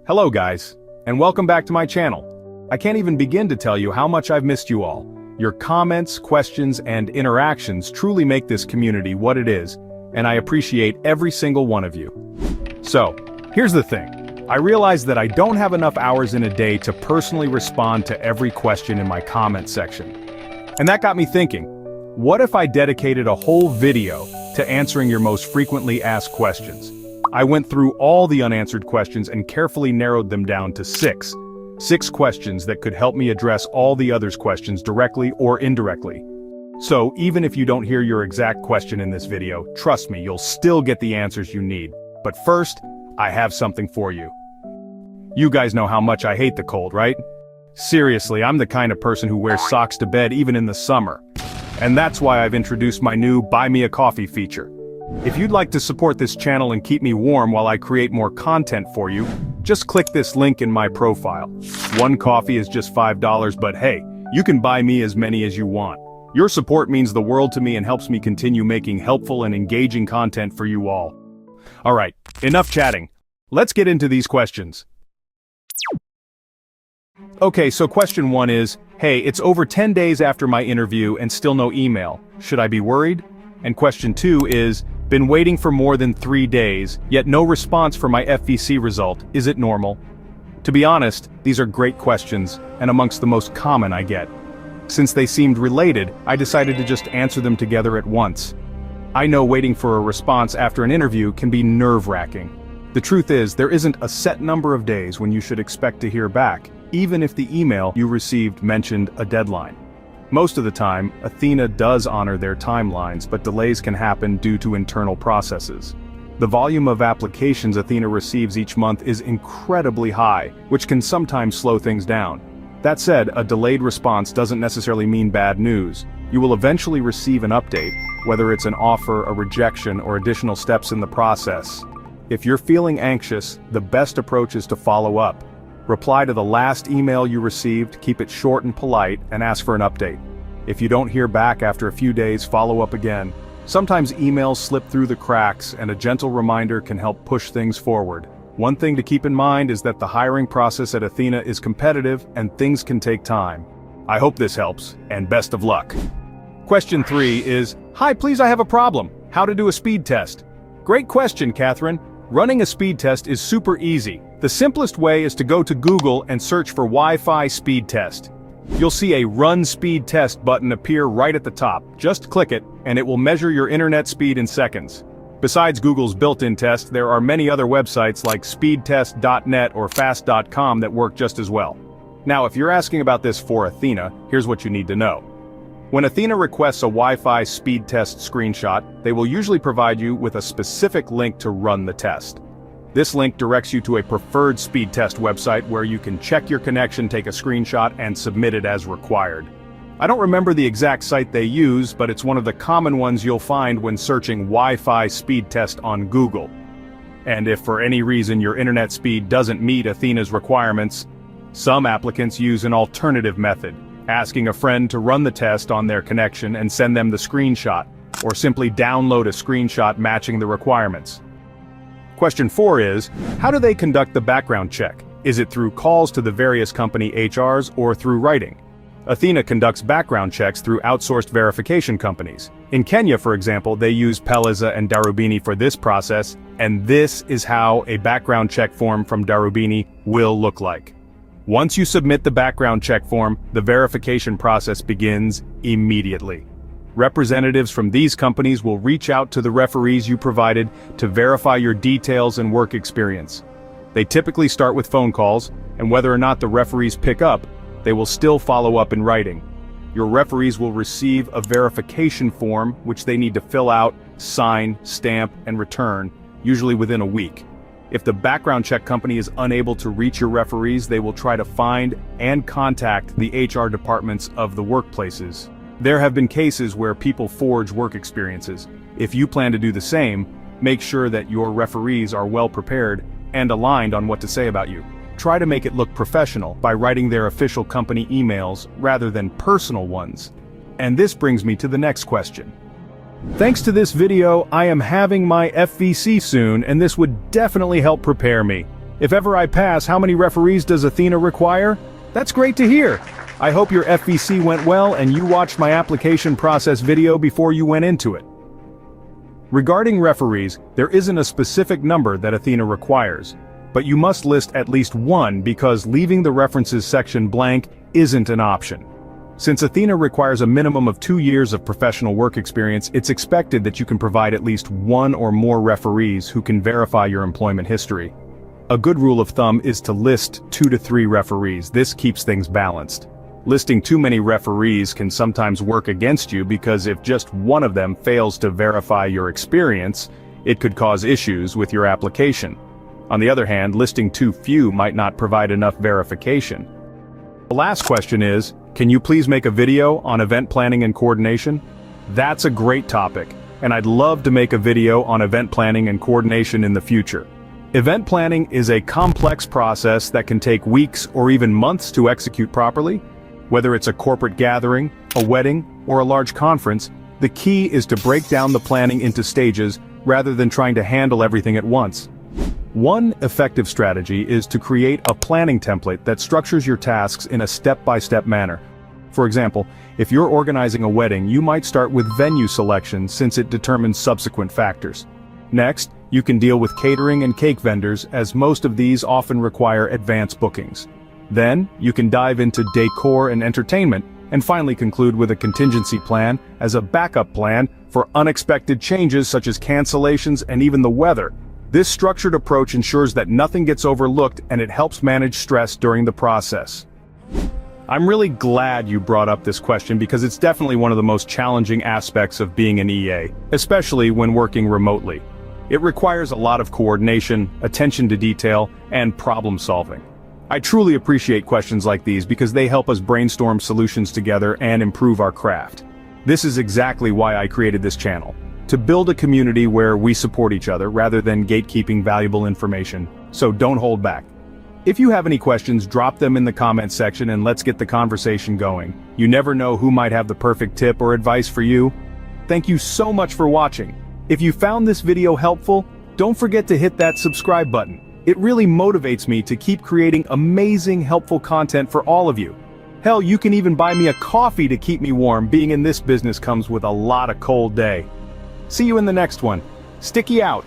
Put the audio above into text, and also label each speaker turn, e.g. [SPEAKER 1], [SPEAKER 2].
[SPEAKER 1] Hello guys, and welcome back to my channel. I can't even begin to tell you how much I've missed you all. Your comments, questions, and interactions truly make this community what it is, and I appreciate every single one of you. So, here's the thing. I realize that I don't have enough hours in a day to personally respond to every question in my comment section. And that got me thinking, what if I dedicated a whole video to answering your most frequently asked questions? I went through all the unanswered questions and carefully narrowed them down to six questions that could help me address all the others' questions directly or indirectly. So even if you don't hear your exact question in this video, trust me, you'll still get the answers you need. But first, I have something for you. You guys know how much I hate the cold, right? Seriously, I'm the kind of person who wears socks to bed even in the summer. And that's why I've introduced my new Buy Me a Coffee feature. If you'd like to support this channel and keep me warm while I create more content for you, just click this link in my profile. One coffee is just $5, but hey, you can buy me as many as you want. Your support means the world to me and helps me continue making helpful and engaging content for you all. Alright, enough chatting. Let's get into these questions. Okay, so question 1 is, hey, it's over 10 days after my interview and still no email. Should I be worried? And question 2 is, been waiting for more than 3 days, yet no response for my FVC result. Is it normal? To be honest, these are great questions, and amongst the most common I get. Since they seemed related, I decided to just answer them together at once. I know waiting for a response after an interview can be nerve-wracking. The truth is, there isn't a set number of days when you should expect to hear back, even if the email you received mentioned a deadline. Most of the time, Athena does honor their timelines, but delays can happen due to internal processes. The volume of applications Athena receives each month is incredibly high, which can sometimes slow things down. That said, a delayed response doesn't necessarily mean bad news. You will eventually receive an update, whether it's an offer, a rejection, or additional steps in the process. If you're feeling anxious, the best approach is to follow up. Reply to the last email you received, keep it short and polite, and ask for an update. If you don't hear back after a few days, follow up again. Sometimes emails slip through the cracks, and a gentle reminder can help push things forward. One thing to keep in mind is that the hiring process at Athena is competitive and things can take time. I hope this helps, and best of luck. Question 3 is, hi, please, I have a problem. How to do a speed test? Great question, Catherine. Running a speed test is super easy. The simplest way is to go to Google and search for Wi-Fi speed test. You'll see a Run Speed Test button appear right at the top. Just click it, and it will measure your internet speed in seconds. Besides Google's built-in test, there are many other websites like speedtest.net or fast.com that work just as well. Now, if you're asking about this for Athena, here's what you need to know. When Athena requests a Wi-Fi speed test screenshot, they will usually provide you with a specific link to run the test. This link directs you to a preferred speed test website where you can check your connection, take a screenshot, and submit it as required. I don't remember the exact site they use, but it's one of the common ones you'll find when searching Wi-Fi speed test on Google. And if for any reason your internet speed doesn't meet Athena's requirements, some applicants use an alternative method, asking a friend to run the test on their connection and send them the screenshot, or simply download a screenshot matching the requirements. Question 4 is, how do they conduct the background check? Is it through calls to the various company HRs or through writing? Athena conducts background checks through outsourced verification companies. In Kenya, for example, they use Peleza and Darubini for this process, and this is how a background check form from Darubini will look like. Once you submit the background check form, the verification process begins immediately. Representatives from these companies will reach out to the referees you provided to verify your details and work experience. They typically start with phone calls, and whether or not the referees pick up, they will still follow up in writing. Your referees will receive a verification form which they need to fill out, sign, stamp, and return, usually within a week. If the background check company is unable to reach your referees, they will try to find and contact the HR departments of the workplaces. There have been cases where people forge work experiences. If you plan to do the same, make sure that your referees are well prepared and aligned on what to say about you. Try to make it look professional by writing their official company emails rather than personal ones. And this brings me to the next question. Thanks to this video, I am having my FVC soon, and this would definitely help prepare me. If ever I pass, how many referees does Athena require? That's great to hear. I hope your FVC went well and you watched my application process video before you went into it. Regarding referees, there isn't a specific number that Athena requires, but you must list at least one because leaving the references section blank isn't an option. Since Athena requires a minimum of 2 years of professional work experience, it's expected that you can provide at least one or more referees who can verify your employment history. A good rule of thumb is to list 2 to 3 referees. This keeps things balanced. Listing too many referees can sometimes work against you because if just one of them fails to verify your experience, it could cause issues with your application. On the other hand, listing too few might not provide enough verification. The last question is, can you please make a video on event planning and coordination? That's a great topic, and I'd love to make a video on event planning and coordination in the future. Event planning is a complex process that can take weeks or even months to execute properly. Whether it's a corporate gathering, a wedding, or a large conference, the key is to break down the planning into stages rather than trying to handle everything at once. One effective strategy is to create a planning template that structures your tasks in a step-by-step manner. For example, if you're organizing a wedding, you might start with venue selection since it determines subsequent factors. Next, you can deal with catering and cake vendors as most of these often require advance bookings. Then, you can dive into decor and entertainment, and finally conclude with a contingency plan as a backup plan for unexpected changes such as cancellations and even the weather. This structured approach ensures that nothing gets overlooked and it helps manage stress during the process. I'm really glad you brought up this question because it's definitely one of the most challenging aspects of being an EA, especially when working remotely. It requires a lot of coordination, attention to detail, and problem solving. I truly appreciate questions like these because they help us brainstorm solutions together and improve our craft. This is exactly why I created this channel, to build a community where we support each other rather than gatekeeping valuable information, so don't hold back. If you have any questions, drop them in the comments section and let's get the conversation going. You never know who might have the perfect tip or advice for you. Thank you so much for watching. If you found this video helpful, don't forget to hit that subscribe button. It really motivates me to keep creating amazing, helpful content for all of you. Hell, you can even buy me a coffee to keep me warm. Being in this business comes with a lot of cold day. See you in the next one. Sticky out.